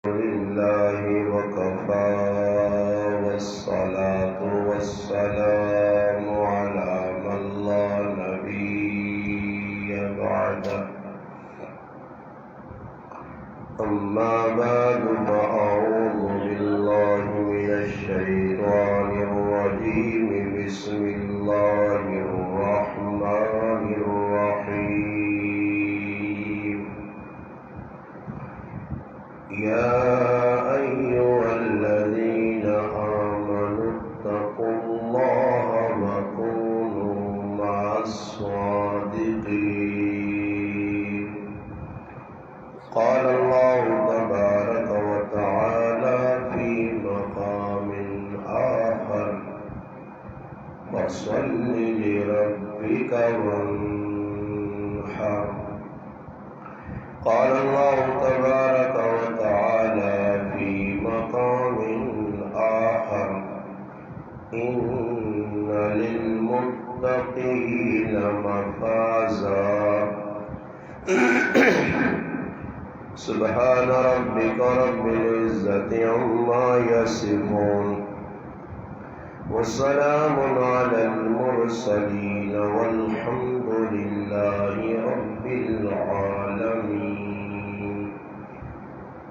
لله وكفى والصلاة والسلام على من لا نبي بعده أما بعد فأعوذ بالله من الشيطان الرجيم بسم الله الرحمن الرحيم يا أيها الذين آمنوا اتقوا الله وكونوا مع الصادقين قال الله تبارك وتعالى في مقام آخر فصل لربك وانحر قال الله تبارك وتعالى في مقام آخر إن للمتقين مفازا سبحان ربك رب العزة عما يصفون وسلام على المرسلين والحمد لله رب العالمين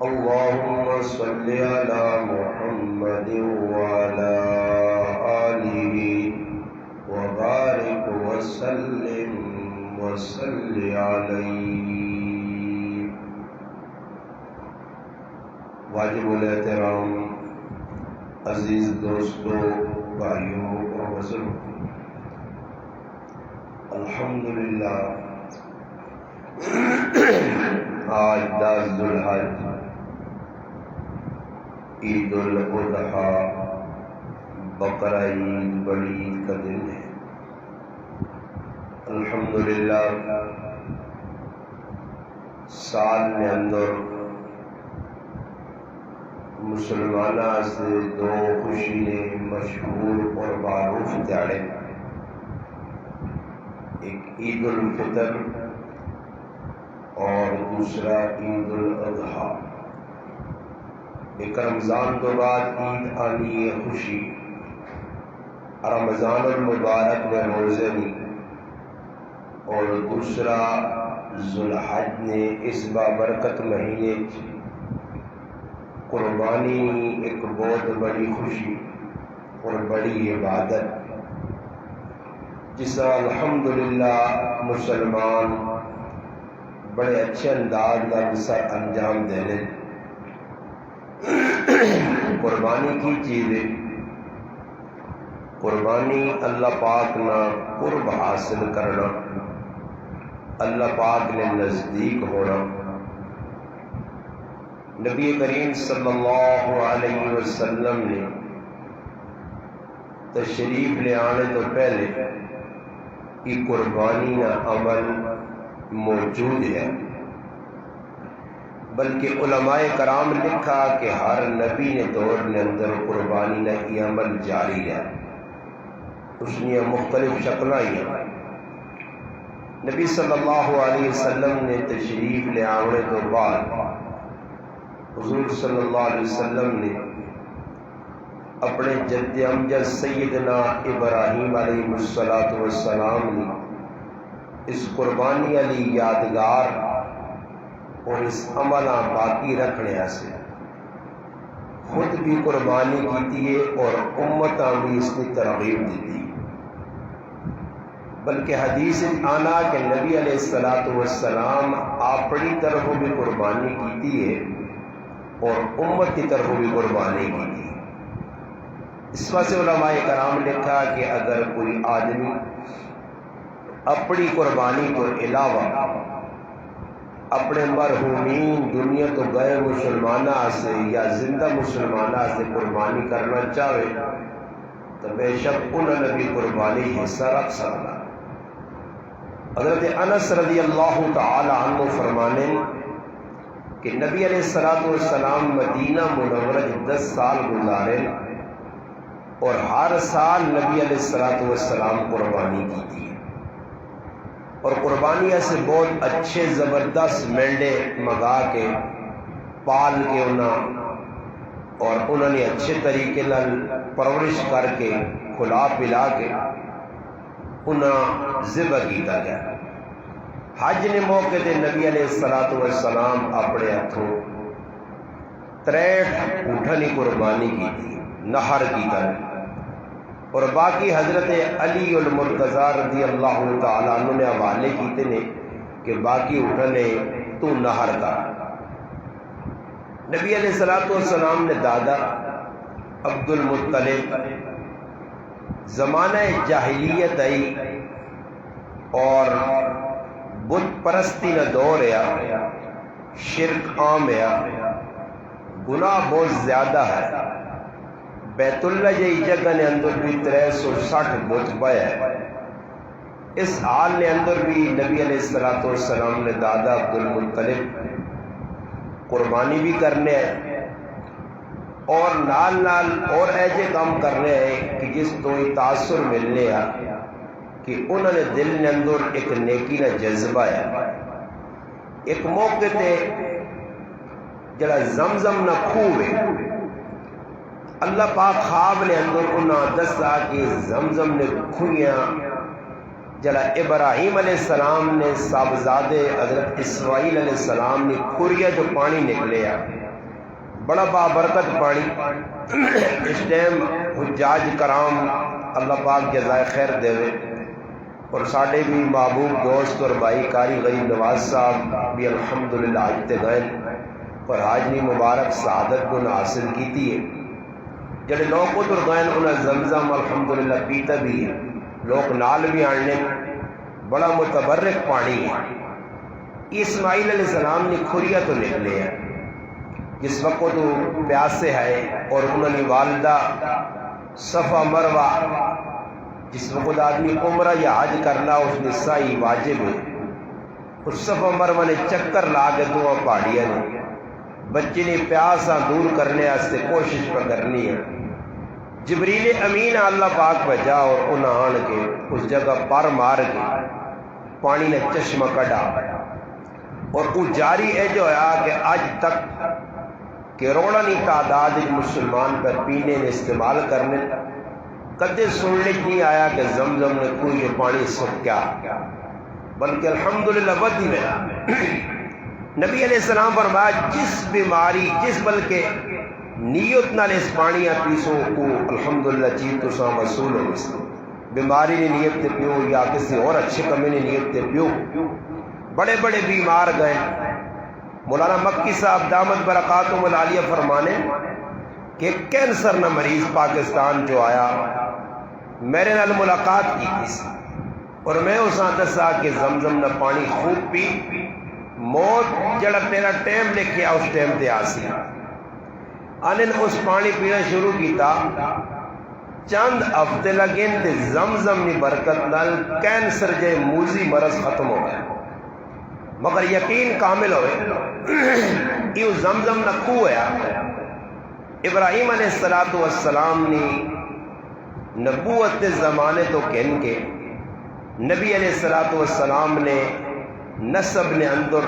اللهم صل على محمد وعلى آله وبارك وسلم وصل عليه. واجب الاحترام عزیز دوستوں بھائیوں اور بزرگوں، الحمدللہ آج 10 ذوالحج عید الاضحیٰ بقرہ عید بڑی عید کا دن ہے. الحمدللہ سال میں اندر مسلمانہ سے 2 خوشی نے مشہور اور معروف دیہڑے، ایک عید الفطر اور دوسرا عید الاضحیٰ. ایک رمضان کے بعد عید آنی ہے خوشی، رمضان المبارک میں روزے میں، اور دوسرا ذوالحج نے اس بابرکت مہینے قربانی ایک بہت بڑی خوشی اور بڑی عبادت جس کا الحمدللہ مسلمان بڑے اچھے انداز کا سر انجام دینے. قربانی کی چیز ہے، قربانی اللہ پاک نہ قرب حاصل کرنا، اللہ پاک نے نزدیک ہونا. نبی کریم صلی اللہ علیہ وسلم نے تشریف لے آنے تو پہلے یہ قربانی کا عمل موجود ہے، بلکہ علماء کرام نے لکھا کہ ہر نبی نے دور نے اندر قربانی کا یہ عمل جاری ہے. اس نے مختلف شکلیں ہیں. نبی صلی اللہ علیہ وسلم نے تشریف لے آنے تو بعد حضور صلی اللہ علیہ وسلم نے اپنے جد امجد سیدنا ابراہیم علیہ السلام نے اس قربانی علی یادگار اور اس عملہ باقی رکھنے سے خود بھی قربانی کی ہے اور امتاں بھی اس کی ترغیب دیتی. بلکہ حدیث آنا کہ نبی علیہ السلام اپنی طرف بھی قربانی کی ہے اور امت کی طرف بھی قربانی کی تھی. اس وجہ سے علماء کرام نے کہا کہ اگر کوئی آدمی اپنی قربانی کو علاوہ اپنے مرحومین دنیا تو گئے مسلمانہ سے یا زندہ مسلمانہ سے قربانی کرنا چاہے تو بے شک انہوں نے بھی قربانی حصہ رکھ سکتا. حضرت انس رضی اللہ تعالی عنہ فرمانے کہ نبی علیہ السلام مدینہ منورہ 10 سال گزارے اور ہر سال نبی علیہ السلام قربانی کی تھی. اور قربانی سے بہت اچھے زبردست مینڈے منگا کے پال کے اور انہوں نے اچھے طریقے پرورش کر کے کھلا پلا کے انہاں ذبح کیتا گیا۔ حج نے موقع تے نبی علیہ السلام اپنے ہاتھوں 63 اونٹانی قربانی کی تھی، نہر کیتا ہے، اور باقی حضرت علی المرتضیٰ رضی اللہ تعالیٰ عنہ نے حوالے کیتے نے کہ باقی اونٹنے تو نہر کا۔ نبی علیہ السلام نے دادا عبد المطلب زمانہ جاہلیت آئی اور بت پرستی نہ دور ہے، شرک عام ہے، گناہ بہت زیادہ ہے۔ بیت اللہ جی جگہ نے اندر بھی 360 بت پہ ہے۔ اس حال نے اندر بھی نبی علیہ السلام نے دادا عبد المطلب قربانی بھی کرنے ہیں اور نال نال اور ایسے کام کرنے ہیں کہ جس تو تاثر ملنے ہیں کہ انہوں نے دل نے اندر ایک نیکی نہ جذبہ ہے۔ ایک موقع تے جڑا زمزم نہ کھوے، اللہ پاک خواب نے اندر انہاں دسا کہ زمزم نے کھویاں جڑا ابراہیم علیہ السلام نے صاحبزادے حضرت اسماعیل علیہ السلام نے کھوریا جو پانی نکلیا، بڑا بابرکت پانی۔ اس ٹائم حجاج کرام اللہ پاک جزائے خیر دے، اور ساڑھے بھی محبوب دوست اور بھائی قاری غریب نواز صاحب بھی الحمدللہ آج تے گئے اور حاجنی مبارک سعادت کو حاصل کی تھی ہے۔ جڑے لوگ ادھر گئے انہیں زمزم الحمدللہ پیتا بھی ہے، لوگ نال بھی آنے، بڑا متبرک پانی ہے۔ اسماعیل علیہ السلام نے کھوریا تو نکلے ہیں جس وقت تو پیاسے ہے، اور انہوں نے والدہ صفا مروہ جس وقت آدمی عمرہ یا حج کرنا اس نے سائی واجب ہے، اس صفا مروہ نے چکر لا کے دعا پہاڑیاں نے بچے نے پیاسا دور کرنے سے کوشش پر کرنی ہے۔ جبریل امین اللہ پاک بھیجا اور انہاں آن کے اس جگہ پر مار کے پانی نے چشمہ کڈا، اور وہ جاری ہے جو ہے کہ آج تک کروڑانی تعداد مسلمان پر پینے نے استعمال کرنے کدے سننے نہیں آیا کہ زمزم نے کوئی جو پانی سکھ گیا، بلکہ الحمدللہ ودی میں نبی علیہ السلام فرمایا جس بیماری جس بلکہ نیت نال اس پانی پیسو کو الحمدللہ چیز تو سا وصول ہو، بیماری نے نیت تے پیو یا کسی اور اچھے کمے نے نیت تے پیو۔ بڑے بڑے بیمار گئے، مولانا مکی صاحب دامت برکاتہم العالیہ فرمانے کہ کینسر نہ مریض پاکستان جو آیا میرے نال ملاقات کی تھی، اور میں اس دسا کہ زمزم نہ پانی خوب پی، موت جڑا تیرا ٹائم لکھیا اس ٹائم تے آسی۔ انہوں نے اس پانی پینا شروع کیتا، چند ہفتے لگے تے زمزم نی برکت نال کینسر جے موذی مرض ختم ہو گیا، مگر یقین کامل ہوئے یہ زمزم نہ کھو ہے۔ ابراہیم علیہ السلام نے نبوت کے زمانے تو کہن کے نبی علیہ السلام نے نسب نے اندر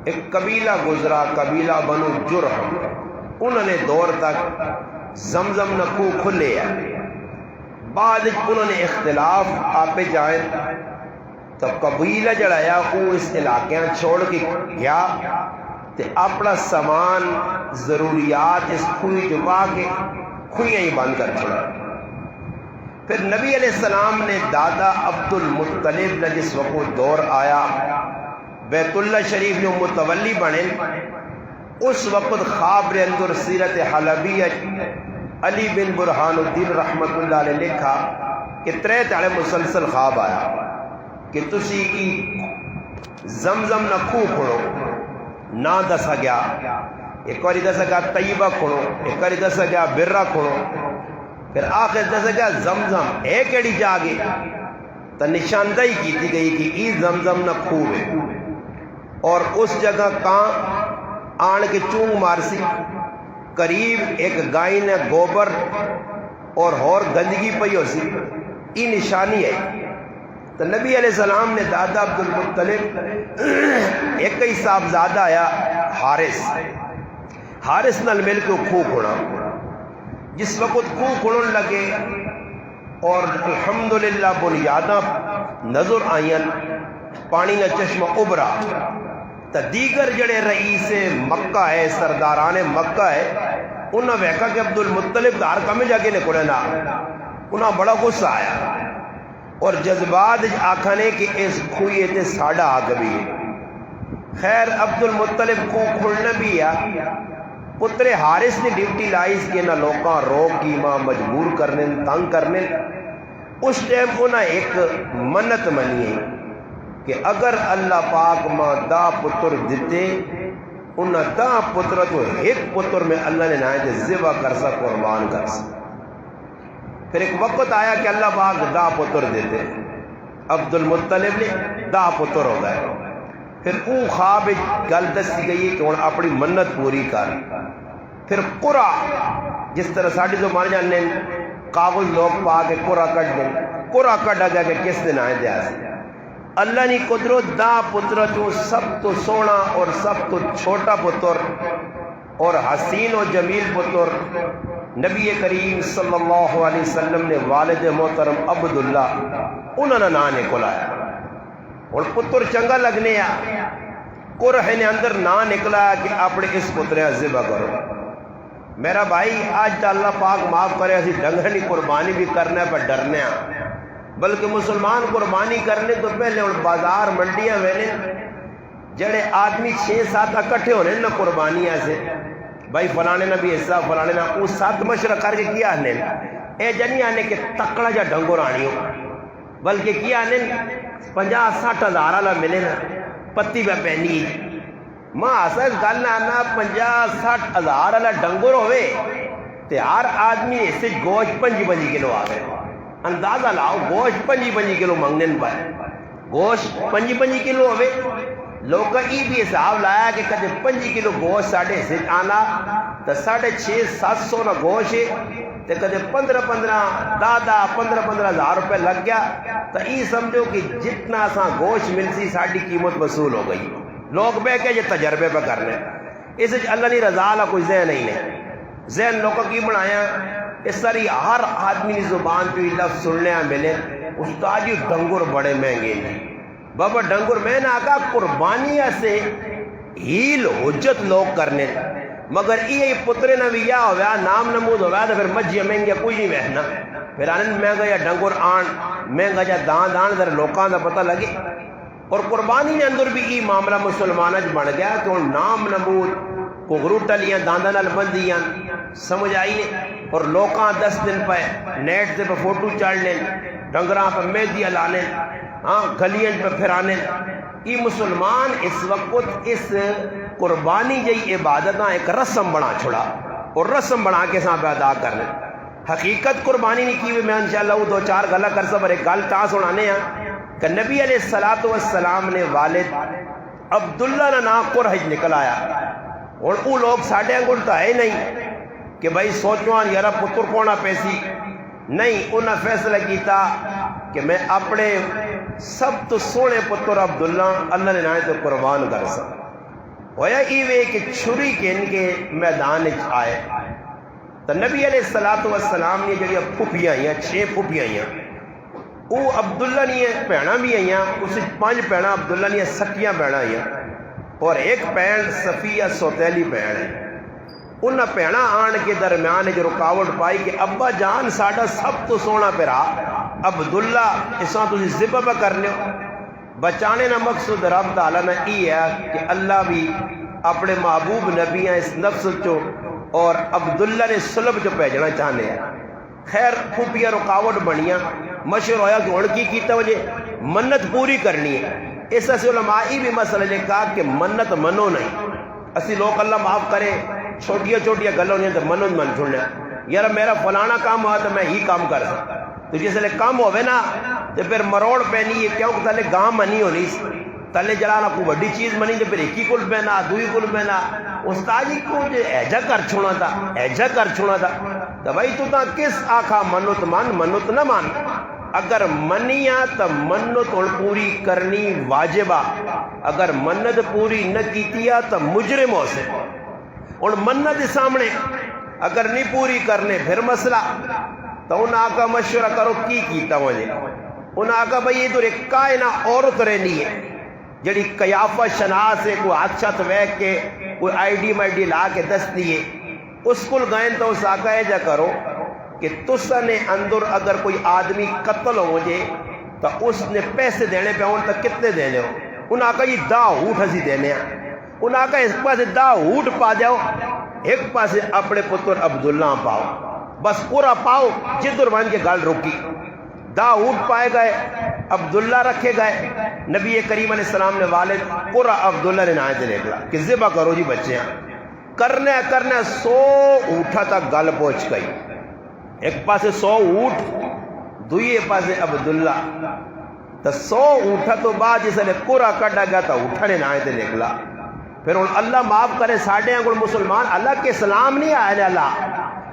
ایک قبیلہ گزرا، قبیلہ بنو جرح، انہوں نے دور تک زمزم نہ کھو کھلے ہے، بعد انہوں نے اختلاف آپے جائیں تو قبیلہ جڑایا وہ اس علاقے چھوڑ کے گیا تے اپنا سامان ضروریات اس کھوئی جبا کے کھوئیاں ہی بند کر چھوڑا۔ پھر نبی علیہ السلام نے دادا عبد المطلب نے جس وقت دور آیا بیت اللہ شریف نے متولی بنے، اس وقت خواب رے اندر سیرت حلبیہ علی بن برہان الدین رحمت اللہ علیہ لکھا کہ 3 تاڑے مسلسل خواب آیا کہ تسی کی زمزم نہ کھو کھڑو، نہ دسا گیا، ایک باری دسا گیا طیبہ کھڑو، ایک باری دسا گیا برہ کھڑو، پھر آخر دسا گیا زمزم ایک ایڑی جاگے تو نشاندہی کی تھی گئی کہ ای زمزم نہ کھوے، اور اس جگہ کہاں آن کے چونگ مارسی قریب ایک گائیں نے گوبر اور گندگی پئی ہو سی، ای نشانی ہے۔ تو نبی علیہ السلام نے دادا عبد المطلب ایک ہی صاحبزادہ آیا حارث، حارث نال مل کے خوہ کھڑا. جس وقت خوہ کھڑن لگے اور الحمدللہ بنیاداں نظر آئین پانی نہ چشمہ ابھرا تو دیگر جڑے رئیس مکہ ہے سرداران مکہ ہے انہاں ویکھا کہ عبد المطلب دار کم جا کے نکلے نا. انہاں بڑا غصہ آیا اور جذبات آکھنے کہ اس کھوئے تے ساڑا آگ بھی ہے. خیر عبد المطلب کو کھڑنا بھی ہے. پتر حارث نے ڈیوٹی لائیس کہ نہ لوکاں روک کی ماں مجبور کرنے تنگ کرنے. اس ٹائم انہاں ایک منت منی ہے کہ اگر اللہ پاک ماں دا پتر دیتے انہاں دا پتر تو ایک پتر میں اللہ نے نائے ذبح کر سا قربان کر سا. پھر ایک وقت آیا کہ اللہ پاک دا پتر دیتے. عبد المطلب نے دا پتر ہو گئے. پھر او خواب گل دسی گئی کہ ہن اپنی منت پوری کر. پھر قرا جس طرح ساڈی زبان جاننے کاغذ لوگ پا کے قرا کٹ دیں. قرا کٹا گیا کہ کس دن آئے دیا سے اللہ نے قدرت دا پتر جو سب تو سونا اور سب تو چھوٹا پتر اور حسین و جمیل پتر نبی کریم صلی اللہ علیہ وسلم نے والد محترم عبداللہ انہوں نے نام نکلایا. اور پتر چنگا لگنے آ قرح نے اندر نام نکلا کہ اپنے اس پتر ذبح کرو. میرا بھائی آج تا اللہ پاک معاف کرے اسی ڈنگر نہیں قربانی بھی کرنا ہے پر ڈرنے آ. بلکہ مسلمان قربانی کرنے تو پہلے اور بازار منڈیاں ویلے جڑے آدمی 6-7 اکٹھے ہونے نا قربانیاں سے بھائی فلانے نہ بھی حصہ فلانے نہ وہ 7 مشورہ کر کے کیا آنے اے جنی آنے کہ تکڑا جا ڈنگور آنی ہو بلکہ کیا آنے 50-60 ہزار والا ملے نا پتی پہ پہنی ماں ایسا گل نہ آنا 50-60 ہزار والا ڈنگور ہوئے تے ہر آدمی اس سے گوشت 5 کلو آ گئے. اندازہ لاؤ گوشت 5 کلو منگنے پائے. گوشت 5 کلو ہوئے لوگ ای بھی حساب لایا کہ کدے 5 کلو گوشت ساڑھے سے آنا تو 650-700 نہ گوشت ہے تو کدے 15 ہزار روپے لگ گیا. تو ای سمجھو کہ جتنا سا گوشت ملسی ساڑھی قیمت وصول ہو گئی. لوگ بے کہ یہ تجربے پہ کرنے اس اللہ نہیں رضا لا کوئی ذہن نہیں ہے. ذہن لوگوں کی بنایا اس طرح ہر آدمی زبان پہ لفظ سننے ملے استاد جی ڈنگر بڑے مہنگے ہیں. بابا ڈنگر میں نے آگا قربانی سے ہیل حجت لوگ کرنے مگر یہ پترے نہ بھی یا ہوا نام نمود ہوا تو پھر مجھے مہنگے کوئی نہیں بہنا پھر آنند مہنگا یا ڈنگر آن مہنگا یا دان در لوکاں دا پتہ لگے. اور قربانی نے اندر بھی یہ معاملہ مسلمانہ بن گیا کہ نام نمود کو گروٹلیاں داندہ نال بندیاں سمجھ آئی اور لوکاں 10 دن پہ نیٹ سے پہ فوٹو چاڑ لیں ڈنگراں پہ مہدیاں لانے ہاں گلیاں پہ پھرانے. یہ مسلمان اس وقت اس قربانی جی عبادتاں ایک رسم بنا چھوڑا اور رسم بنا کے ساں پہ ادا کرنے. حقیقت قربانی نہیں کی ہوئی میں انشاءاللہ وہ 2-4 گلا کر سب ایک گل تا سنانے ہیں کہ نبی علیہ السلام نے والد عبداللہ نے نام قرح نکل آیا. اور وہ لوگ ساڑھے انگل تو ہے نہیں کہ بھائی سوچوان یارا پتر کونا پیسی نہیں. انہاں فیصلہ کیتا کہ میں اپنے سب تو سونے پتر عبداللہ اللہ نے نائے تو قربان کر سا. ہویا ایوے کہ چھری کے ان کے میدان آئے تو نبی علیہ السلام نے جڑی پھوپیاں آئیاں 6 پھوپیاں آئیاں وہ عبداللہ نے بہنا بھی آئیاں اس 5 بہنا عبداللہ نے سکیاں بہنا آئیاں اور ایک بہن صفیہ سوتیلی بہن ہے. انہاں بہنا آن کے درمیان جو رکاوٹ پائی کہ ابا جان ساڈا سب تو سونا پھرا عبداللہ اساں تسی ذبح پہ کرنے ہو. بچانے نہ مقصود رب تعالیٰ نے یہ ہے کہ اللہ بھی اپنے محبوب نبیاں اس نفس چو اور عبداللہ نے صلب چو بھیجنا چاہنے ہیں. خیر پھوپیاں رکاوٹ بنیاں مشہور ہویا کہ ہن کی کیتا وجہ منت پوری کرنی ہے. اس سے علماء بھی مسئلہ نے کہا کہ منت منو نہیں. اسی لوگ اللہ معاف کرے چھوٹیاں گلوں نہیں تو منو من چھوڑنا یار میرا فلانا کام ہوا تو میں ہی کام کر سکتا تو جس لئے کام ہوئے نا تو پھر مروڑ پہنی ہے کیوں کہ تلے گاں منی ہونی تلے جلانا کوئی بڑی چیز منی تو پھر ایک ہی کل پہنا دوئی کل پہنا استاد جی کو جو ایجا کر چھوڑا تھا تو بھائی تو تا کس آخا منت مان منت نہ مان. اگر منیا تو منت پوری کرنی واجبہ اگر منت پوری نہ کیتیا تو مجرم ہو سے. اور منت کے سامنے اگر نہیں پوری کرنے پھر مسئلہ تو انہیں آقا مشورہ کرو کی کیتا مجھے. انہیں آقا بھئی یہ تو ایک کائنہ عورت رہنی ہے جڑی قیافہ شناس ہے کوئی ہاتھ چھت ویک کے کوئی آئی ڈی مائی لا کے دس دیے اس کو گائن تو اس آقا ہے جا کرو کہ تسا نے اندر اگر کوئی آدمی قتل ہو جائے تو اس نے پیسے دینے پہ ان تک کتنے دینے ہو. انہیں آقا یہ دا اوٹ ہسی دینے ہیں. انہیں آقا اس پاس دا اوٹ پا جاؤ ایک پاس اپنے پتر عبداللہ پاؤ بس پورا پاؤ. جدر مان کے گل روکی دا اوٹ پائے گئے عبداللہ رکھے گئے. نبی کریم علیہ السلام نے والد پورا عبداللہ نے نائے سے نکلا کہ ذبح کرو جی بچے ہیں. کرنے 100 اونٹا تک گل پہنچ گئی. ایک پاس 100 اونٹ دوئے پاس عبداللہ تو 100 اونٹا تو بعد جس نے پورا کٹا گیا تو اونٹا نے نائے سے نکلا. پھر اللہ معاف کرے ساڑھے ہیں کوئی مسلمان اللہ کے اسلام نہیں آئے اللہ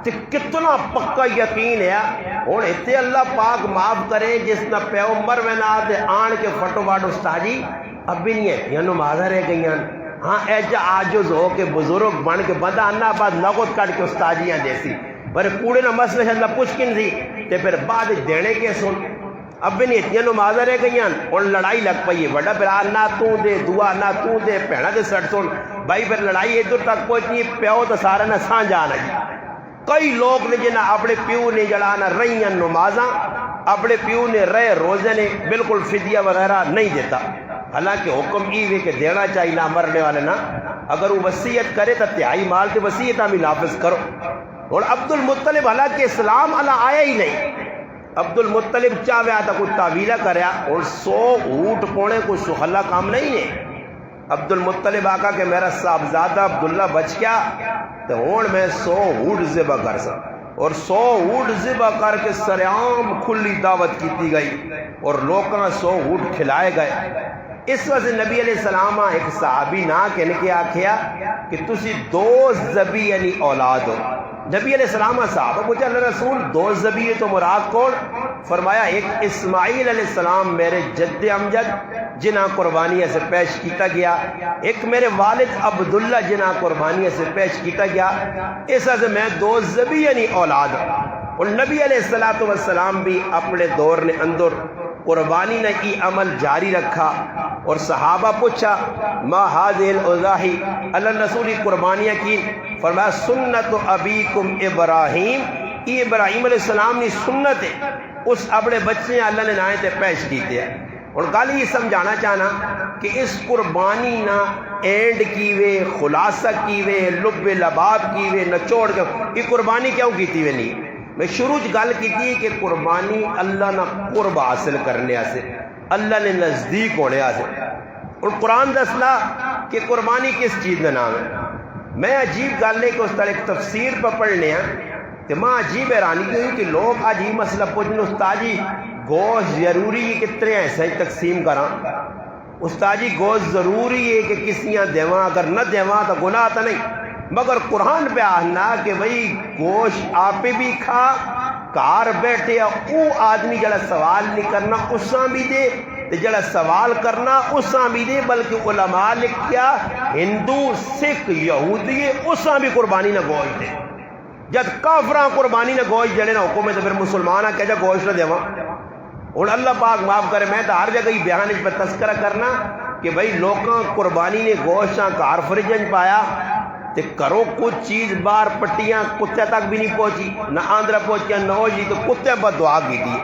تو کتنا پکا یقین ہے. اور اتنے اللہ پاک معاف کرے جس نہ پیو مر میں نہ آتے آن کے فٹو واٹ استاجی اب بھی نہیں ہے یہ نمازہ رہ گئی ہیں. ہاں ایجا آجز ہو کے بزرگ بن کے بندہ انہ بعد نقد کٹ کے استاجیاں دیسی پر کوڑے نہ مسئلہ اللہ پوچھکن سی تے پھر بعد دینے کے سن اب بھی نہیں اتنی نمازہ رہ گئی ہیں. اور لڑائی لگ پئی ہے بڑا پھر نہ تو دے دعا نہ تو دے پہنا دے سٹ سن بھائی پھر لڑائی ادھر تک پہنچنی پیو تو سارا نہ سان جانا جی. کئی لوگ نے جنہیں اپنے پیو نے جڑانا رہی ہیں نمازاں اپنے پیو نے رہے روزے نے بالکل فدیہ وغیرہ نہیں دیتا. حالانکہ حکم یہ کہ دینا چاہیے نہ مرنے والے نہ اگر وہ وصیت کرے تو تہائی مال کے وصیت بھی نافذ کرو. اور عبد المطلب حالانکہ اسلام اللہ آیا ہی نہیں. عبد المطلب چاہے آتا کوئی تعویلہ کریا اور 100 اونٹ کونے کوئی سخلا کام نہیں ہے. عبد المطلب آقا کہ میرا صاحبزادہ عبداللہ بچ گیا تو ہون میں 100 اونٹ ذبح کر سا اور 100 اونٹ ذبح کر کے سرعام کھلی دعوت کیتی گئی اور لوگوں 100 اونٹ کھلائے گئے. اس وجہ نبی علیہ السلام ایک صحابی نہ کہنے کے آکھیا کہ تسی 2 ذبی یعنی اولاد ہو. نبی علیہ السلام صحابہ پوچھا اللہ رسول 2 ذبی تو مراد کون؟ فرمایا ایک اسماعیل علیہ السلام میرے جد امجد جنہ قربانی سے پیش کیتا گیا ایک میرے والد عبداللہ جنہ قربانی سے پیش کیتا گیا. اس وجہ میں 2 ذبی یعنی اولاد. اور نبی علیہ السلام بھی اپنے دور نے اندر قربانی نے ای عمل جاری رکھا. اور صحابہ پوچھا ما حاضر الاضاحی اللہ رسول قربانیاں کی فرمایا سنت ابیکم ابراہیم ای ابراہیم علیہ السلام نے سنت ہے اس اپنے بچے اللہ نے نائے تے پیش کیتے ہیں. اور گل یہ سمجھانا چاہنا کہ اس قربانی نہ اینڈ کیوے خلاصہ کیوے لب لباب کیوے نچوڑ کے یہ قربانی کیوں کیتی ہوئے نہیں. میں شروع گل کی تھی کہ قربانی اللہ نہ قرب حاصل کرنے سے اللہ نے نزدیک ہونے سے. اور قرآن دسنا کہ قربانی کس چیز کا نام ہے. میں عجیب گل ہے کہ اس طرح ایک تفسیر پر پڑھنے ہیں کہ ماں عجیب حیرانی کی کہ لوگ آج یہ مسئلہ پوچھنے استاجی گوشت ضروری ہے کتنے ایسا ہی تقسیم کراں. استاجی گوشت ضروری ہے کہ کسیاں دیواں اگر نہ دیواں تو گناہ تو نہیں. مگر قرآن پہ آنا کہ بھئی گوشت آپ بھی کھا کار بیٹھے او آدمی جڑا سوال نہیں کرنا اساں بھی دے جڑا سوال کرنا اساں بھی دے. بلکہ علماء لکھیا ہندو سکھ یہودی اساں بھی قربانی نہ گوشت دے. جب کافراں قربانی نہ گوشت جڑے نہ حکم ہے تو پھر مسلمانہ کہہ جا گوشت نہ دیواں. اور اللہ پاک معاف کرے میں تو ہر جگہ ہی بیان اس پر تذکرہ کرنا کہ بھئی لوکاں قربانی نے گوشتاں کار فریجن پایا تے کرو کچھ چیز بار پٹیاں کتے تک بھی نہیں پہنچی نہ آندرا پہنچیا نہ ہو جی تو کتے پر دعا کی دی.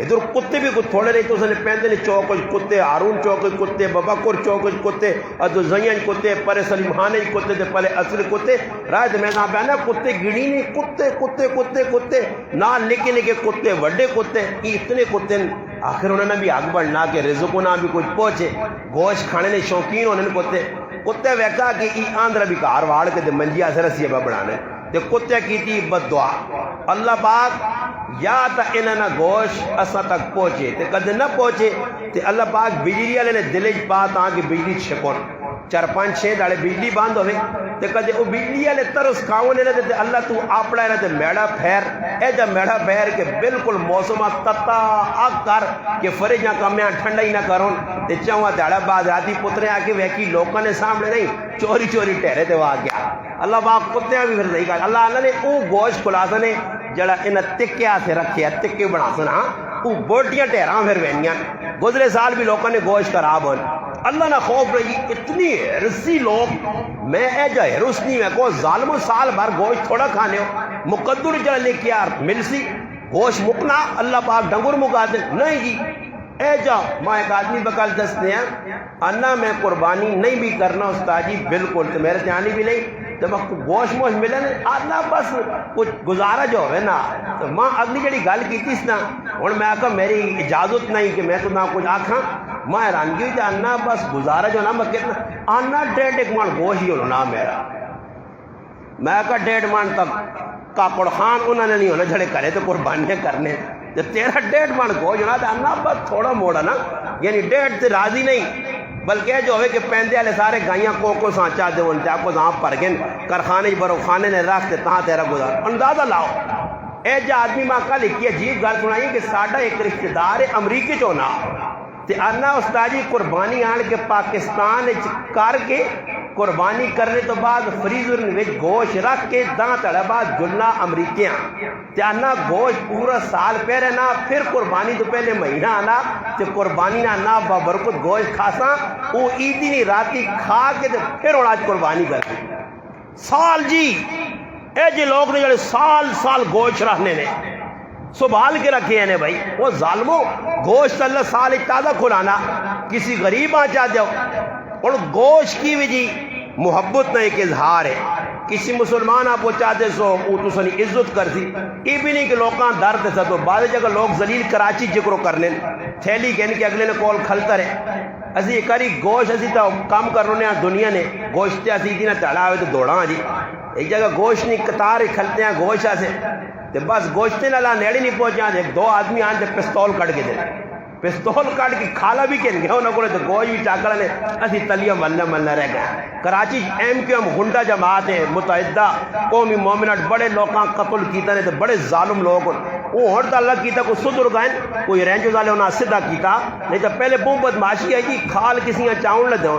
ادھر کتے بھی کچھ تھوڑے رہے تو اس نے پہنتے نے چوکج کتے ہارون چوکج کتے بباکر چوکج کتے ادو زین کتے پرے سلیمانے کتے تے پہلے اصل کتے رات میں کہاں پہنا کتے گڑی نہیں کتے کتے کتے کتے نہ لکھے لکھے کتے وڈے کتے اتنے کتے. آخر انہوں نے بھی آگ بڑھنا کہ رزقوں نہ بھی کچھ پہنچے گوشت کھانے نے شوقین ہونے کتے کتے ویکا کہ ای آندر بھی کار واڑ کے منجیا سے رسیے بڑھانے تے کتے کی تھی بد دعا اللہ پاک یا تا انہاں گوشت اساں تک پہنچے تے کدے نہ پہنچے تے اللہ پاک بجلی والے نے دلج پا تاں کہ بجلی چھکون 4-5-6 داڑے بجلی بند ہوئے تے کدے او بجلی والے ترس کھاونے نہ تے اللہ تو اپنا نہ تے میڑا پھیر اے جا میڑا پھیر کے بالکل موسم تتا اگ کر کہ فرجاں کمیاں ٹھنڈا ہی نہ کرون تے چاواں داڑا بعد راتی پترے آ کے ویکھی لوکاں نے سامنے نہیں چوری چوری ٹہرے تے وا گیا اللہ پاک کتے بھی پھر صحیح کہا اللہ نے وہ گوشت خلاصہ نے جڑا انہیں تکیا سے رکھے تکے بنا سنا وہ بوٹیاں ٹہراں پھر وینیاں گزرے سال بھی لوگوں نے گوشت خراب ہون اللہ نہ خوف رہی اتنی رسی لوگ میں اے جا ہرس نہیں میں کو ظالم سال بھر گوشت تھوڑا کھانے ہو مقدر جڑا لے کے یار مل سی گوشت مکنا اللہ پاک ڈنگر مکا دے نہیں جی اے جا ماں ایک آدمی بکال دستے ہیں انا میں قربانی نہیں بھی کرنا استاد جی بالکل تو میرے دھیانی بھی نہیں جب گوشت موش ملے نا آنا بس کچھ گزارا جو ہوئے نا تو ماں اگلی جڑی گل کی تھی نا اور میں آکا میری اجازت نہیں کہ میں تو نہ کچھ آکھاں ماں حیرانگی ہوئی کہ آنا بس گزارا جو نا میں کتنا آنا 1.5 من گوشت ہی ہونا میرا میں آکا 1.5 من تک کاکڑ خان انہوں نے نہیں ہونا جڑے کرے تو قربانیاں کرنے تو تیرا 1.5 من گوشت ہونا تو آنا بس تھوڑا موڑا نا یعنی 1.5 سے راضی نہیں بلکہ جو ہوئے کہ پہندے والے سارے گائیاں کو سانچا دے ان کو جہاں پر گئے کارخانے برو خانے نے رکھتے تہاں تیرا گزار اندازہ لاؤ اے جا آدمی ماں کا لکھی عجیب گل سنائی کہ ساڈا ایک رشتہ دار امریکی چونا تے انا استاد جی قربانی آن کے پاکستان کر کے قربانی کرنے تو بعد فریزر میں گوشت رکھ کے داں تڑا بعد جلنا امریکیاں تے انا گوشت پورا سال پہ رہنا پھر قربانی تو پہلے مہینہ آنا تے قربانی نہ آنا بابرکت گوشت کھاساں وہ عیدی نہیں راتی کھا کے تے پھر اور آج قربانی کر دی سال جی اے جی لوگ نے جڑے سال گوشت رہنے نے سنبھال کے رکھے ہیں بھائی وہ ظالموں گوشت اللہ سال تازہ کھلانا کسی غریب آ چاہتے ہو اور گوشت کی بھی جی محبت کا ایک اظہار ہے کسی مسلمان آپ کو چاہتے سو وہ تو سنی عزت کر سی یہ بھی نہیں کہ لوگاں درد سا تو بعض جگہ لوگ ذلیل کراچی ذکر کرنے تھیلی کہنے کہ اگلے نے کول کھلتا رہے اسی ایک کاری گوشت اسی تو کام کر رہے ہیں دنیا نے گوشت اسی تھی نہ چڑھا ہوئے تو دوڑاں جی ایک جگہ گوشت نہیں قطار کھلتے ہیں گوشت سے تو بس گوشت نہ لا نیڑی نہیں پہنچا ایک 2 آدمی آن جب پستول کٹ کے دے پستول کٹ کے کھالا بھی کہن گیا نہ کرے تو گوشت بھی چاکڑا نے اسی تلیہ ملنا رہ گیا کراچی ایم کیو ایم گنڈا جماعت ہے متحدہ قومی مومنٹ بڑے لوگاں قتل کیتا نے تو بڑے ظالم لوگ وہ ہر تو اللہ کیتا کوئی صدر گائن کوئی رینجو والے انہاں سدھا کیتا نہیں تو پہلے بہت بدماشی ہے جی کھال کسی چاؤن نہ دوں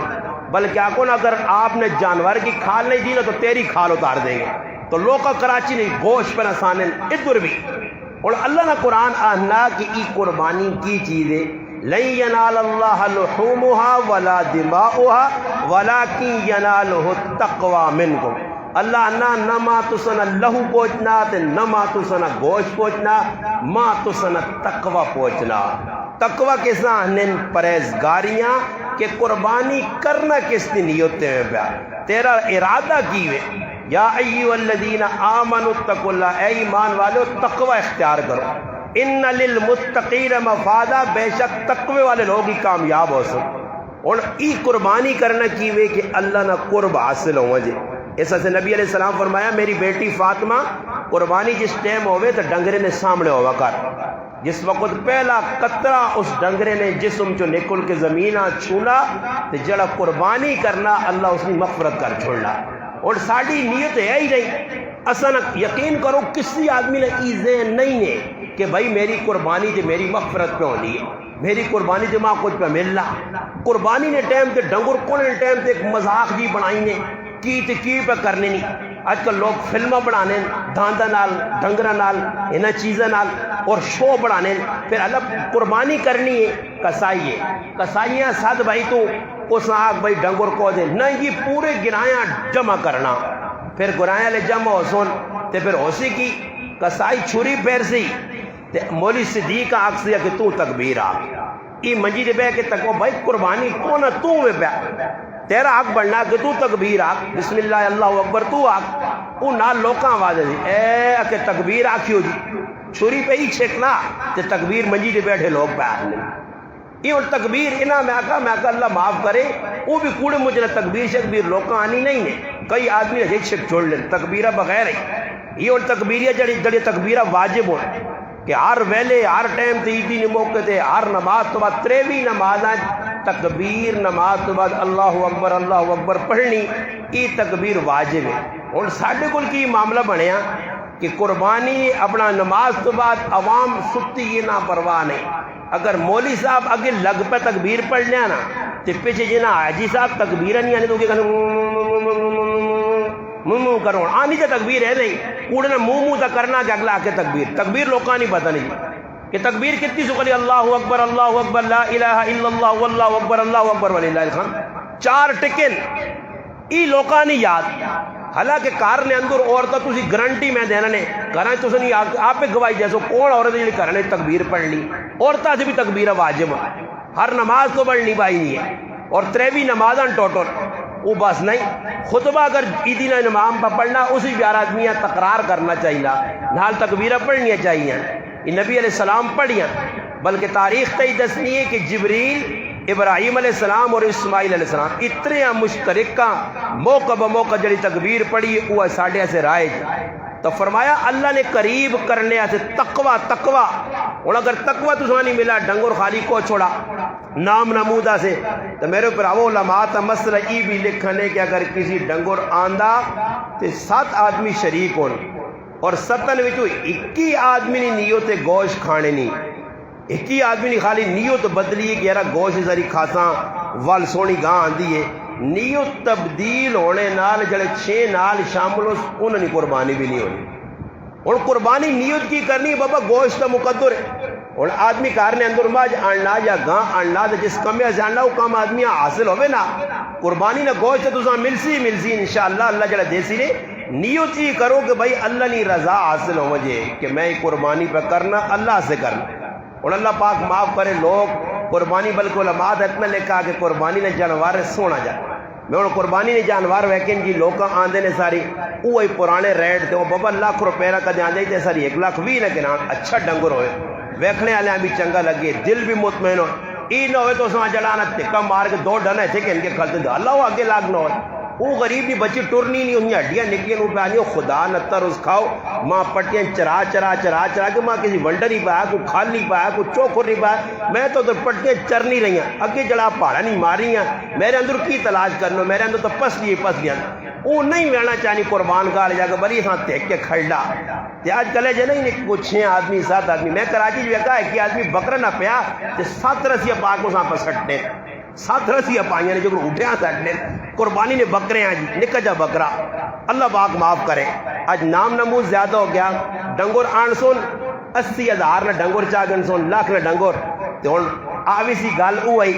بلکہ آکو نا اگر آپ نے جانور کی کھال نہیں دی نا تو تیری کھال اتار دیں گے تو لوکا کراچی نہیں گوشت پر آسانے ادھر بھی اور اللہ نے قرآن آہنا کہ ای قربانی کی چیزیں لن ینال اللہ لحومها ولا دماؤها ولكن يناله التقوى منکم اللہ نہ ما تسنا لہو پوچنا نہ ما تسنا گوشت پوچنا ما تسنا تقوی پوچنا تقوی کس نن پرہیزگاریاں کہ قربانی کرنا کس کی نیت میں پیا تیرا ارادہ کی وے یا ایھا الذین آمنوا اتقوا اللہ اے ایمان والو تقوی اختیار کرو ان للمتقین مفازا بے شک تقوی والے لوگ ہی کامیاب ہو سکتے اور ای قربانی کرنا کی وے کہ اللہ نہ قرب حاصل ہو جے ایسا سے نبی علیہ السلام فرمایا میری بیٹی فاطمہ قربانی جس ٹائم ہوئے تو ڈنگرے نے سامنے ہوا کر جس وقت پہلا قطرہ اس ڈنگرے نے جسم چو نکل کے زمینہ چھونا تو جڑا قربانی کرنا اللہ اس نے مغفرت کر چھوڑنا اور ساڑھی نیت ہے ہی نہیں اصلا یقین کرو کسی آدمی نے ایزیں نہیں ہے کہ بھائی میری قربانی تے میری مغفرت پہ ہونی ہے میری قربانی تے ماں کچھ پہ ملنا قربانی نے ٹائم تے ڈنگر کون ٹائم تے ایک مذاق جی بنائی نے کی پہ کرنے نہیں آج کل لوگ فلمہ بنانے داندہ نال ڈنگرہ نال انہ چیزہ نال اور شو بنانے پھر اللہ قربانی کرنی ہے کسائیاں ساتھ بھائی تو اس آگ بھائی ڈنگر کو دے نہیں یہ پورے گرایاں جمع کرنا پھر گرایاں لے جمع ہو سن تے پھر ہوسی کی کسائی چھری پیر سی تے مولی صدیق آگ سیا کہ تو تکبیر آگ ای منجی دے بے کہ تکو بھائی قربانی کون تو میں بے تیرا حق بڑھنا کہ تو تکبیر آگ بسم اللہ اللہ اکبر تو آگ او نال لوکاں آواز دی اے کہ تکبیر آکھیو جی چھری پہ ہی چھکنا تے تکبیر منجی دے بیٹھے لوگ پہ آنے یہ اور تکبیر انہا میں آکا اللہ معاف کرے وہ بھی کوڑے مجھے تکبیر شکبیر لوکاں آنی نہیں ہے کئی آدمی نے چھک چھوڑ لیں تکبیرہ بغیر ہے یہ اور تکبیریہ جڑی تکبیرہ واجب ہو کہ ہر ویلے ہر ٹائم تے عیدی موقع تے ہر نماز تو بعد تریوی نماز تکبیر نماز تو بعد اللہ اکبر پڑھنی یہ تکبیر واجب ہے اور ساڑھے کل کی معاملہ بنیا کہ قربانی اپنا نماز تو بعد عوام ستی یہ نہ پرواہ نہیں اگر مولی صاحب اگے لگ پہ تکبیر پڑھ لیا نا تو پیچھے جنا حاجی صاحب تکبیرہ نہیں آنے تو کہ منہ کرو آنی تو تکبیر ہے نہیں کوڑے نے منہ تک کرنا کہ اگلا آ کے تکبیر لوکاں نہیں پتہ نہیں کہ تکبیر کتنی سکلی اللہ اکبر لا الہ الا اللہ واللہ اکبر وللہ الحمد 4 ٹکن ای لوکاں نہیں یاد حالانکہ کار نے اندر عورتوں تسی گارنٹی میں دینا نے گھراں تسی نہیں آپ گواہی جیسو کون عورت جڑی گھر نے تکبیر پڑھ لی عورتاں سے بھی تکبیر واجب ہر نماز تو پڑھنی پائی ہے اور 3 نمازاں ٹوٹل وہ بس نہیں خطبہ اگر عیدی نہ امام پہ پڑھنا اسی بھی آدمیاں تقرار کرنا چاہیے نال تکبیرہ پڑھنی چاہیے یہ نبی علیہ السلام پڑھیاں بلکہ تاریخ تئی دسنی ہے کہ جبریل ابراہیم علیہ السلام اور اسماعیل علیہ السلام اتنے مشترکہ موقع بموقع جڑی تکبیر پڑھی وہ ساڈے سے رائج تو فرمایا اللہ نے قریب کرنے سے تقوی اور اگر تقوی تو نہیں ملا ڈنگر خالی کو چھوڑا نام نمودہ سے تو میرے پر وہ علماء تا مسئلہ ای بھی لکھنے کہ اگر کسی ڈنگر آندہ تو 7 آدمی شریک ہون اور 7 وچوں 21 آدمی نے نیت گوشت کھانے نہیں 21 آدمی نے خالی نیت بدلی ہے کہ یارا گوشت ذری کھاساں وال سونی گاں آندی ہے نیت تبدیل ہونے نال جڑے 6 نال شامل ہو انہوں نے قربانی بھی نہیں ہونی اور قربانی نیت کی کرنی بابا گوشت مقدر ہے اور آدمی کار نے اندر ماج آننا یا گاں آننا جس کمیں سے آننا وہ کام آدمی حاصل ہوئے نا قربانی نہ گوشت تو ملسی انشاءاللہ اللہ جڑا دیسی نے نیت ہی کرو کہ بھائی اللہ نے رضا حاصل ہو مجھے کہ میں قربانی پہ کرنا اللہ سے کرنا اور اللہ پاک معاف کرے لوگ قربانی بلکہ علماء اتنا لکھا کہ قربانی نے جانور سونا جائے میں اور قربانی نے جانور ویکن جی لوگ آندے نے ساری وہی پرانے ریٹ تے بابا لاکھ روپے کا دے آندے تے ساری 1,20,000 کے نام اچھا ڈنگر ہوئے ویکھنے والے بھی چنگا لگے دل بھی مطمئن ہو ای نہ ہوئے تو سما جلانا ٹکا مار کے 2 ڈنا تھے کہ ان کے کھلتے اللہ وہ آگے لاگ نہ ہوئے وہ غریب بھی بچی ٹرنی نہیں انہیں ہڈیاں نکلیاں نو پہ آنی خدا نتر اس کھاؤ ماں پٹیاں چرا کے ماں کسی ونڈر نہیں پایا کوئی کھال نہیں پایا کوئی چوکھر نہیں پایا میں تو پٹیاں چر نہیں رہی ہیں اگے جڑا پہاڑا نہیں ماری ہیں میرے اندر کی تلاش کرنا میرے اندر تو پس لیے وہ نہیں وینا چاہنی قربان کا لے جا کے بری تھا دیکھ کے کھڑا تے آج کلے جے نہیں کوئی 6 آدمی 7 آدمی میں کراچی جو کہا ہے کہ آدمی بکرا نہ پیا تے 7 رسیاں پا کو ساں پسٹنے 7 رسیاں پائیاں نے جو اٹھیا سٹنے قربانی نے بکرے ہیں جی نکا جا بکرا اللہ پاک معاف کرے آج نام نمود زیادہ ہو گیا ڈنگر آن سون 80,000 نہ ڈنگر چاگن سون لاکھ نہ ڈنگر تے ہن آوی سی گل ہوئی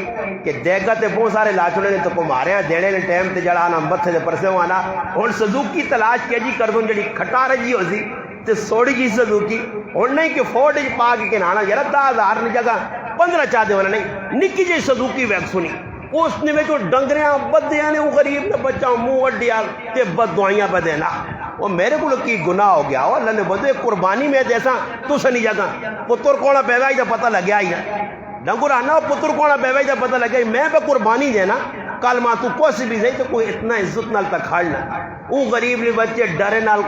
کہ دیگا تے بہت سارے لاچڑے نے تو کو مارے ہیں دینے نے ٹائم تے جڑا نا متھے تے پرسے وانا ہن سزوکی تلاش کی جی کر دوں جڑی کھٹارے جی ہو سی تے سوڑی جی سزوکی ہن نہیں کہ فورڈ وچ پا کے نانا یار 10,000 نے جگہ 15 چا دے والا نہیں نکی جی سزوکی ویک سنی اس نے میں جو ڈنگریاں بدیاں نے وہ غریب نے بچہ منہ وڈیا تے بد دعائیاں پہ دینا وہ میرے کو کی گناہ ہو گیا اللہ نے بندے قربانی میں جیسا تو سنی جگہ پتر کونا پیدا ہی جب پتہ لگیا ہی ڈنگر آنا پتر کونا پیدا ہی جب پتہ لگیا میں پہ قربانی دینا کل ماں تو کوئی بھی تو کوئی اتنا عزت نال تک کھاڑنا وہ غریب نے بچے ڈرے نال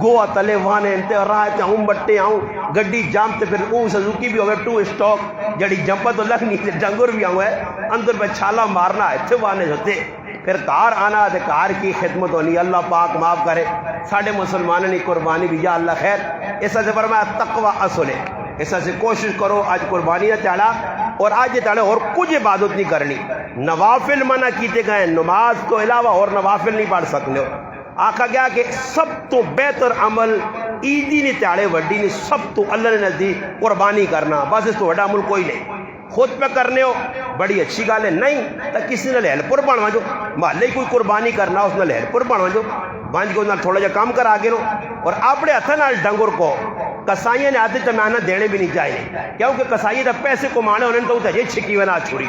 گوا تلے وانے انتے راہ چاہوں بٹے آؤں گڈی جام تے پھر وہ سزوکی بھی ہوئے 2 اسٹاک جڑی جمپا تو لگ نہیں ڈنگر بھی آؤں ہے اندر پہ چھالا مارنا ہے تھے وانے ہوتے پھر کار آنا ہے کار کی خدمت ہونی اللہ پاک معاف کرے ساڑھے مسلمانوں نے قربانی بھی یا اللہ خیر ایسا سے فرمایا تقوی اصل ہے ایسا سے کوشش کرو آج قربانی نہ چاڑا اور آج یہ چاڑے اور کچھ عبادت نہیں کرنی نوافل منع کیتے گئے نماز تو علاوہ اور نوافل نہیں پڑھ سکتے آقا گیا کہ سب تو بہتر عمل عیدی نے تیاڑے وڈی نے سب تو اللہ نے نزدیک قربانی کرنا بس اس تو وڈا عمل کوئی نہیں خود پہ کرنے ہو بڑی اچھی گل ہے نہیں تو کسی نے ہیلپر بنوا جو محلے کوئی قربانی کرنا اس نے ہیلپر بنوا جو بنج کے تھوڑا جا کام کرا کے لو اور اپنے ہاتھ نال ڈنگر کو کسائیاں نے آتے تمہانہ دینے بھی نہیں چاہیے کیونکہ کسائی دا پیسے کمانے ہونے تو تجھے چھکی ونا چھری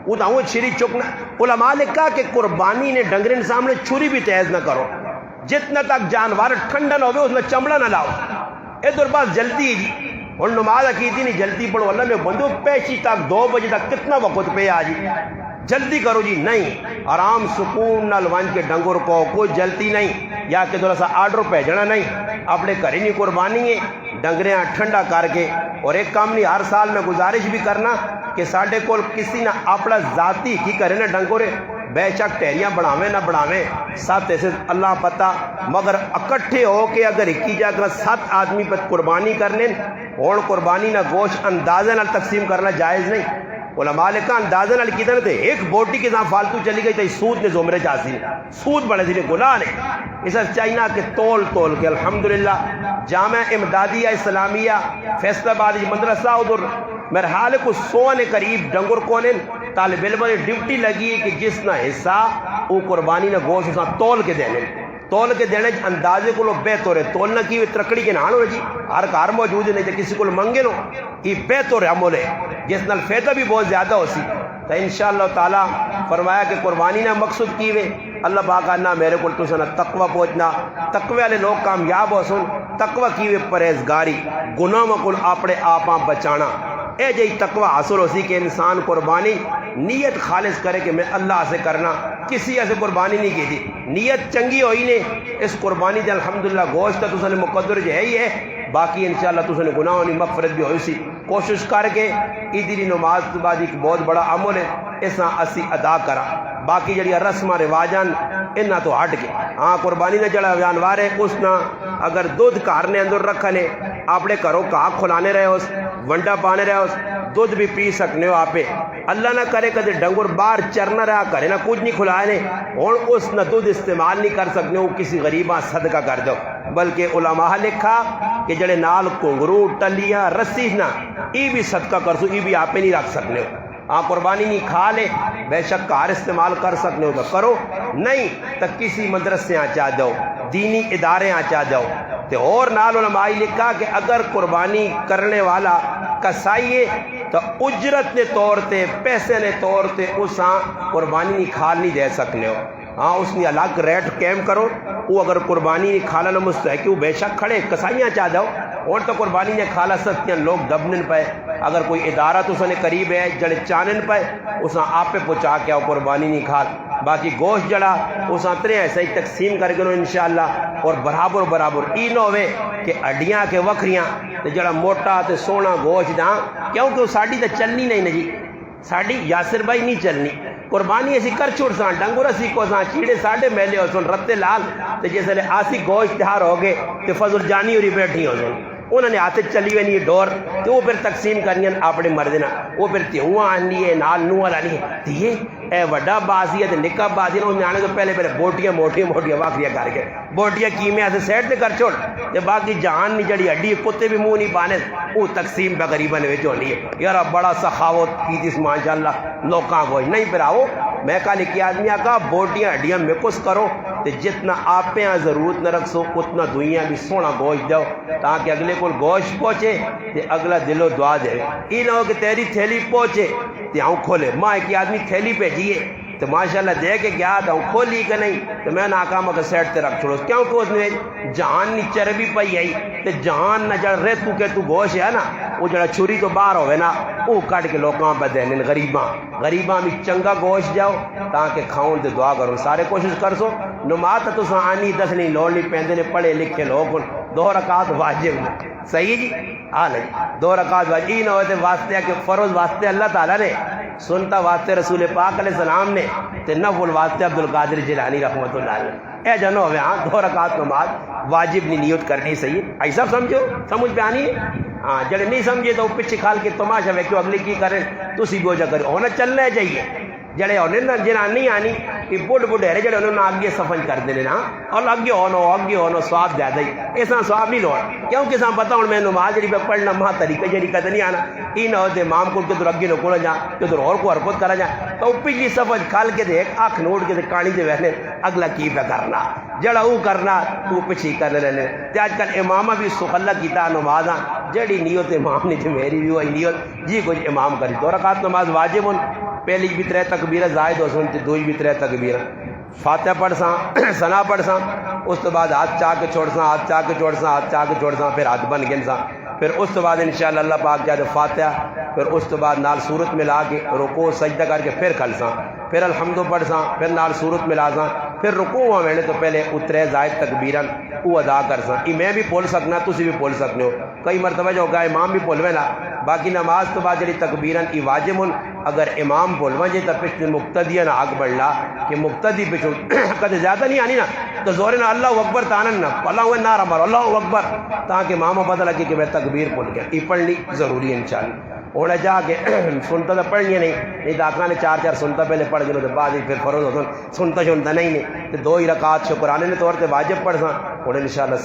وہ تو چھری چکنا علماء نے کہا کہ قربانی نے ڈنگرے کے سامنے چھری بھی تیز نہ کرو جتنا تک جانور ٹھنڈا نہ ہوئے اس میں چمڑا نہ لاؤ ادھر بات جلدی جی اور نماز عقیدی نہیں جلدی پڑھو اللہ میں بندو پیشی تک 2 بجے تک کتنا وقت پہ آ جی جلدی کرو جی نہیں آرام سکون نال ون کے ڈنگر کو کوئی جلدی نہیں یا کہ تھوڑا سا آرڈر بھیجنا نہیں اپنے گھر نہیں قربانی ہے ڈنگریاں ٹھنڈا کر کے اور ایک کام نہیں ہر سال میں گزارش بھی کرنا کہ ساڈے کول کسی نہ اپنا ذاتی کی کرے نا ڈنگورے بے شک ٹہریاں بڑھاویں نہ بڑھاویں 7 ایسے اللہ پتہ مگر اکٹھے ہو کے اگر 21 جگہ 7 آدمی پر قربانی کرنے اور قربانی نہ گوشت اندازے نہ تقسیم کرنا جائز نہیں علماء لکھا اندازہ نال کیتا تے ایک بوٹی کے ساتھ فالتو چلی گئی تے سود نے زمرے چاسی سود بڑے دے گناہ نے اس چائنا کے تول کے الحمدللہ جامع امدادیہ اسلامیہ فیصل آباد مدرسہ ادھر میرے حال کو 100 نے قریب ڈنگر کونن طالب علم نے ڈیوٹی لگی ہے کہ جس نہ حصہ وہ قربانی نہ گوشت اساں تول کے دینے اندازے کو لو بے طور ہے تولنا کی ترکڑی کے نان ہو جی ہر کار موجود نہیں تے کسی کو منگے نو یہ بے طور عمل ہے جس نال فائدہ بھی بہت زیادہ ہو سی تو انشاءاللہ تعالی فرمایا کہ قربانی نہ مقصود کی وے اللہ پاک نہ میرے کو تو سنا تقوی پہنچنا تقوی والے لوگ کامیاب ہو سن تقوی کی وے پرہیزگاری گناہوں کو اپنے آپاں بچانا اے جی تقوی حاصل ہو سی کہ انسان قربانی نیت خالص کرے کہ میں اللہ سے کرنا کسی ایسے قربانی نہیں کی تھی نیت چنگی ہوئی نے اس قربانی دے الحمدللہ گوشت تو سنے مقدر جو ہے ہی ہے باقی انشاءاللہ تو سنے گناہوں نے مغفرت بھی ہوئی سی کوشش کر کے عیدی نماز تو بعد ایک بہت بڑا عمل ہے اساں اسی ادا کرا باقی جڑی رسماں رواجان انہاں تو ہٹ کے ہاں قربانی نے جڑا جانور ہے اس نہ اگر دودھ گھر نے اندر رکھنے اپنے گھروں گھا کھلانے رہے اس ونڈا پانے رہے اس دودھ بھی پی سکنے ہو آپ اللہ نہ کرے کدے ڈنگر باہر چرنا رہا کرے نہ کچھ نہیں کھلائے اور اس نہ دودھ استعمال نہیں کر سکنے ہو کسی غریباں صدقہ کر دو بلکہ علماء لکھا کہ جڑے نال کنگرو ٹلیاں رسی نہ ای بھی صدقہ کر سو ای بھی آپ نہیں رکھ سکنے ہو آپ قربانی نہیں کھا لے بے شک کار استعمال کر سکنے ہو تو کرو نہیں تو کسی مدرسے آچا جاؤ دینی ادارے آچا جاؤ تے اور نال علماء لکھا کہ اگر قربانی کرنے والا کسائیے تو اجرت نے طور تے پیسے نے طور تے اساں قربانی نہیں کھال نہیں دے سکنے ہو ہاں اس نے الگ ریٹ کیم کرو وہ اگر قربانی نہیں کھالا نہ مستحق وہ بے شک کھڑے کسائیاں چاہ جاؤ اور تو قربانی نے کھالا سکتے ہیں لوگ دبنن پہ اگر کوئی ادارہ تو سنے قریب ہے جڑے چانن پہ اساں آپ پہ پہنچا کے آؤ قربانی نہیں کھال باقی گوشت جڑا اساں ترے ایسا ہی تقسیم کر کے انشاءاللہ اور برابر ای نہ ہوئے کہ اڈیاں کے وکھریاں تے جڑا موٹا تے سونا گوشت داں کیونکہ وہ ساڑی تے چلنی نہیں جی ساڑی یاسر بھائی نہیں چلنی قربانی اسی کر چھوڑ سان ڈنگر اسی کو سان چیڑے ساڑے میلے ہو سن رتے لال تے جیسے لے آسی گوشت تہار ہو گئے تے فضل جانی ہوری بیٹھی ہو سن انہوں نے آتے چلی ہوئی نہیں ڈور تو وہ پھر تقسیم کرنی اپنے مردنا وہ پھر تیہواں آنی ہے نال نوال آنی ہے تیے اے وڈا بازی ہے تے نکا بازی ہے انہوں نے تو پہلے بوٹیاں موٹیاں واقعیاں کر کے بوٹیاں کیمیں سے سیٹ تے کر چھوڑ تے باقی جہان نہیں جڑی ہڈی کتے بھی منہ نہیں پانے وہ تقسیم پہ غریباں نے ہونی ہے یار بڑا سخاوت کی تھی ماشاءاللہ لوکاں کو نہیں پھر آؤ میں کہا لکھی آدمی آقا بوٹیاں ہڈیاں مکس کرو تے جتنا آپ یہاں ضرورت نہ رکھ سو اتنا دنیا بھی سونا گوشت دو تاکہ اگلے کو گوشت پہنچے تے اگلا دل و دعا دے یہ نہ ہو کہ تیری تھیلی پہنچے تے آؤں کھولے ماں ایک آدمی تھیلی بھیجیے تو ماشاءاللہ دے کے گیا تھا کھولی کہ نہیں تو میں ناکام کا سیٹ تے رکھ چھوڑو کیونکہ اس نے جہان نی چربی پئی آئی تے جہان نہ جڑ رے تو کہ تو گوشت ہے نا وہ جڑا چھری تو باہر ہوئے نا وہ کٹ کے لوکاں پہ دین غریباں بھی چنگا گوشت جاؤ تاکہ کھاؤں تے دعا کرو سارے کوشش کر سو نماز تو سا آنی دس نہیں لوڑ نہیں پیندے نے پڑھے لکھے لوگ 2 رکعت واجب صحیح جی ہاں نہیں 2 رکعت واجب ہی نہ ہوتے واسطے کہ فرض واسطے اللہ تعالیٰ نے سنتا واسطے رسول پاک علیہ السلام نے تے نفل واسطے عبدالقادر جیلانی رحمۃ اللہ علیہ اے جنو ہوئے ہاں 2 رکعت نماز واجب نہیں نیت کرنی صحیح ایسا سمجھو سمجھ پہ آنی ہے ہاں جڑے نہیں سمجھے تو پیچھے کھال کے تماشا وے کیوں اگلی کی کریں تو سی بوجھا کرے ہونا چلنا چاہیے جڑے ہونے نا جنہاں نہیں آنی کہ بڑھ ہے جڑے انہوں نے آگے سفن کر دینے نا اور اگے ہونا سواب زیادہ ہی ایسا سواب نہیں لوڑ کیونکہ ساں پتہ ہوں میں نماز جڑی پہ پڑھنا ماں طریقہ جڑی کہتے نہیں آنا ای نہ ہوتے امام کو ادھر اگے لوگ کو جا ادھر اور کو حرکت کرا جا تو پچھلی سفن کھال کے دیکھ آنکھ نوٹ کے کہانی دے ویسے اگلا کی پہ کرنا جڑا وہ کرنا وہ پیچھے کرنے رہنے تے آج کل امامہ بھی سخلہ کیتا نمازاں جڑی نیت امام نہیں تھی میری بھی وہی نیت جی کچھ امام کری 2 رکعت نماز واجب ان پہلی بھی 3 تکبیرہ زائد ہو سن تے دوئی بھی 3 تکبیرہ فاتحہ پڑھ ساں ثنا پڑھ ساں اس تو بعد ہاتھ چاہ کے چھوڑ ساں ہاتھ چاہ کے چھوڑ ساں ہاتھ چاہ کے چھوڑ ساں پھر ہاتھ بن گن ساں پھر اس تو بعد انشاءاللہ اللہ پاک جائے فاتحہ پھر اس تو بعد نال صورت ملا کے رکوع سجدہ کر کے پھر کھل ساں پھر الحمد پڑھ ساں پھر نال صورت ملا ساں پھر رکوع ہوا میں نے تو پہلے اترے زائد تکبیرن وہ ادا کر ساں میں بھی بول سکنا تسی بھی بول سکنے ہو کئی مرتبہ جو ہوگا امام بھی بولوے نا باقی نماز تو بعد جڑی تکبیرن ای واجب اگر امام بولوا جے تو پچھلے مقتدیاں آگ بڑھلا کہ مقتدی پچھو کدے زیادہ نہیں آنی نا تو زورے نا اللہ اکبر تانن نا اللہ ہوئے نعرہ مارو اللہ اکبر تاکہ امام پتہ لگے کہ میں تکبیر بول گیا ای پڑھنی ضروری ہے انشاءاللہ انہیں جا کے سنتا تو پڑھنی نہیں تو آقا نے 4 سنتا پہلے پڑھ گئے تو بعد پھر فرض ہوتا سنتا نہیں تو 2 ہی رکعت شکرانے نے طور پہ واجب پڑھ سا انہیں انشاءاللہ